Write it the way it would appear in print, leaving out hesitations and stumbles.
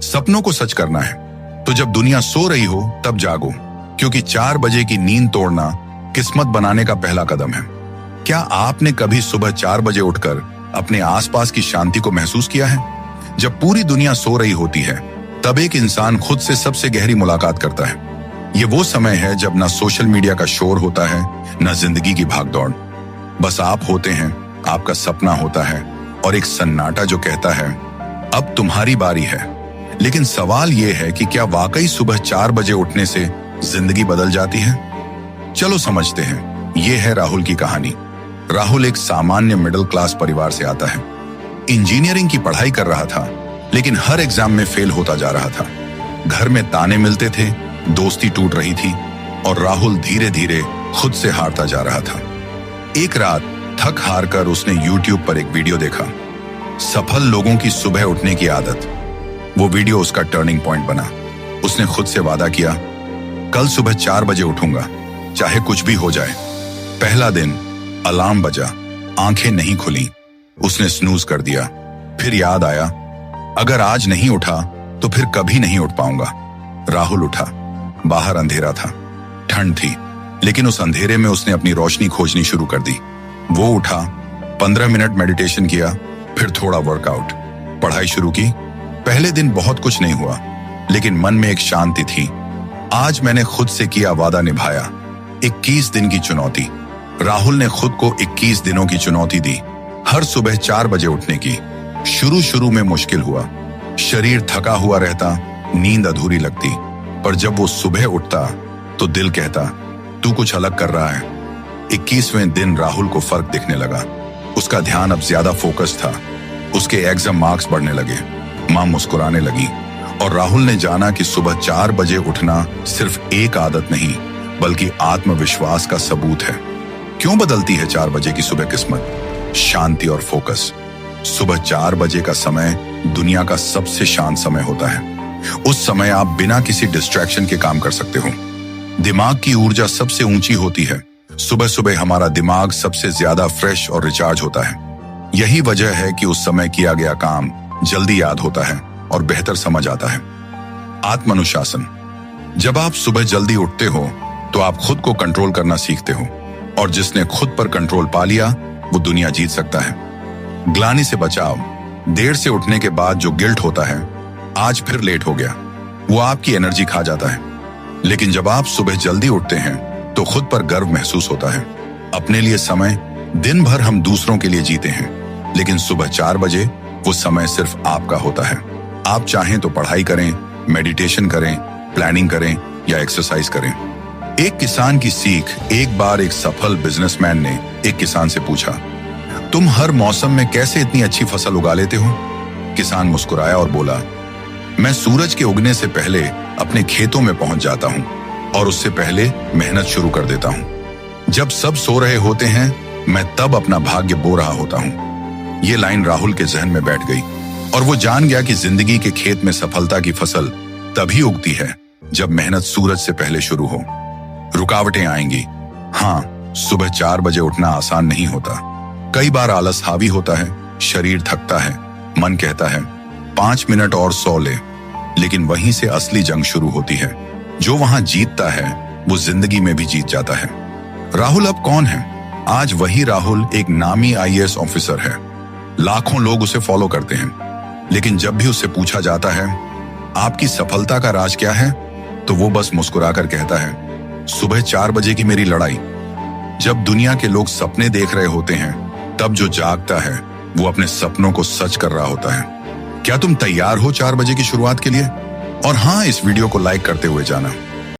सपनों को सच करना है तो जब दुनिया सो रही हो तब जागो, क्योंकि 4 बजे की नींद तोड़ना किस्मत बनाने का पहला कदम है। क्या आपने कभी सुबह 4 बजे उठकर अपने आसपास की शांति को महसूस किया है? जब पूरी दुनिया सो रही होती है तब एक इंसान खुद से सबसे गहरी मुलाकात करता है। ये वो समय है जब ना सोशल मीडिया का शोर होता है, ना जिंदगी की भागदौड़। बस आप होते हैं, आपका सपना होता है और एक सन्नाटा जो कहता है अब तुम्हारी बारी है। लेकिन सवाल यह है कि क्या वाकई सुबह 4 बजे उठने से जिंदगी बदल जाती है? चलो समझते हैं। यह है राहुल की कहानी। राहुल एक सामान्य मिडिल क्लास परिवार से आता है। इंजीनियरिंग की पढ़ाई कर रहा था, लेकिन हर एग्जाम में फेल होता जा रहा था। घर में ताने मिलते थे, दोस्ती टूट रही थी और राहुल धीरे धीरे खुद से हारता जा रहा था। एक रात थक हार कर उसने YouTube पर एक वीडियो देखा, सफल लोगों की सुबह उठने की आदत। वो वीडियो उसका टर्निंग पॉइंट बना। उसने खुद से वादा किया, कल सुबह 4 बजे उठूंगा, चाहे कुछ भी हो जाए। पहला दिन अलार्म बजा, आंखें नहीं खुली। उसने स्नूज कर दिया। फिर याद आया, अगर आज नहीं उठा तो फिर कभी नहीं उठ पाऊंगा। राहुल उठा। बाहर अंधेरा था, ठंड थी, लेकिन उस अंधेरे में उसने अपनी रोशनी खोजनी शुरू कर दी। वो उठा, 15 मिनट मेडिटेशन किया, फिर थोड़ा वर्कआउट, पढ़ाई शुरू की। पहले दिन बहुत कुछ नहीं हुआ, लेकिन मन में एक शांति थी। आज मैंने खुद से किया वादा निभाया। 21 दिन की चुनौती। राहुल ने खुद को 21 दिनों की चुनौती दी, हर सुबह 4 बजे उठने की। शुरू में मुश्किल हुआ, शरीर थका हुआ रहता, नींद अधूरी लगती, पर जब वो सुबह उठता तो दिल कहता तू कुछ अलग कर रहा है। 21वें दिन राहुल को फर्क दिखने लगा। उसका ध्यान अब ज्यादा फोकस था। उसके एग्जाम मार्क्स बढ़ने लगे, मां मुस्कुराने लगी और राहुल ने जाना कि सुबह 4 बजे उठना सिर्फ एक आदत नहीं, बल्कि आत्मविश्वास का सबूत है। क्यों बदलती है 4 बजे की सुबह किस्मत? शांति और फोकस। सुबह 4 बजे का समय दुनिया का सबसे शांत समय होता है। उस समय आप बिना किसी डिस्ट्रैक्शन के काम कर सकते हो। दिमाग की ऊर्जा सबसे ऊंची होती है। सुबह सुबह हमारा दिमाग सबसे ज्यादा फ्रेश और रिचार्ज होता है। यही वजह है कि उस समय किया गया काम जल्दी याद होता है और बेहतर समझ आता है। आत्मानुशासन। जब आप सुबह जल्दी उठते हो तो आप खुद को कंट्रोल करना सीखते हो, और जिसने खुद पर कंट्रोल पा लिया वो दुनिया जीत सकता है। ग्लानि से बचाव। देर से उठने के बाद जो गिल्ट होता है, आज फिर लेट हो गया, वो आपकी एनर्जी खा जाता है। लेकिन जब आप सुबह जल्दी उठते हैं तो खुद पर गर्व महसूस होता है। अपने लिए समय। दिन भर हम दूसरों के लिए जीते हैं, लेकिन सुबह 4 बजे वो समय सिर्फ आपका होता है। आप चाहें तो पढ़ाई करें, मेडिटेशन करें, प्लानिंग करें या एक्सरसाइज करें। एक किसान की सीख। एक बार एक सफल बिजनेसमैन ने एक किसान से पूछा, तुम हर मौसम में कैसे इतनी अच्छी फसल उगा लेते हो? किसान मुस्कुराया और बोला, मैं सूरज के उगने से पहले अपने खेतों में पहुंच जाता हूं और उससे पहले मेहनत शुरू कर देता हूं। जब सब सो रहे होते हैं मैं तब अपना भाग्य बो रहा होता हूं। ये लाइन राहुल के जहन में बैठ गई और वो जान गया कि जिंदगी के खेत में सफलता की फसल तभी उगती है जब मेहनत सूरज से पहले शुरू हो। रुकावटें आएंगी। हाँ, सुबह 4 बजे उठना आसान नहीं होता। कई बार आलस हावी होता है, शरीर थकता है, मन कहता है 5 मिनट और सो ले। लेकिन वहीं से असली जंग शुरू होती है। जो वहां जीतता है वो जिंदगी में भी जीत जाता है। राहुल अब कौन है? आज वही राहुल एक नामी IAS ऑफिसर है। लाखों लोग उसे फॉलो करते हैं, लेकिन जब भी उससे पूछा जाता है आपकी सफलता का राज क्या है, तो वो बस मुस्कुराकर कहता है सुबह 4 बजे की मेरी लड़ाई। जब दुनिया के लोग सपने देख रहे होते हैं, तब जो जागता है वो अपने सपनों को सच कर रहा होता है। क्या तुम तैयार हो 4 बजे की शुरुआत के लिए? और हाँ, इस वीडियो को लाइक करते हुए जाना।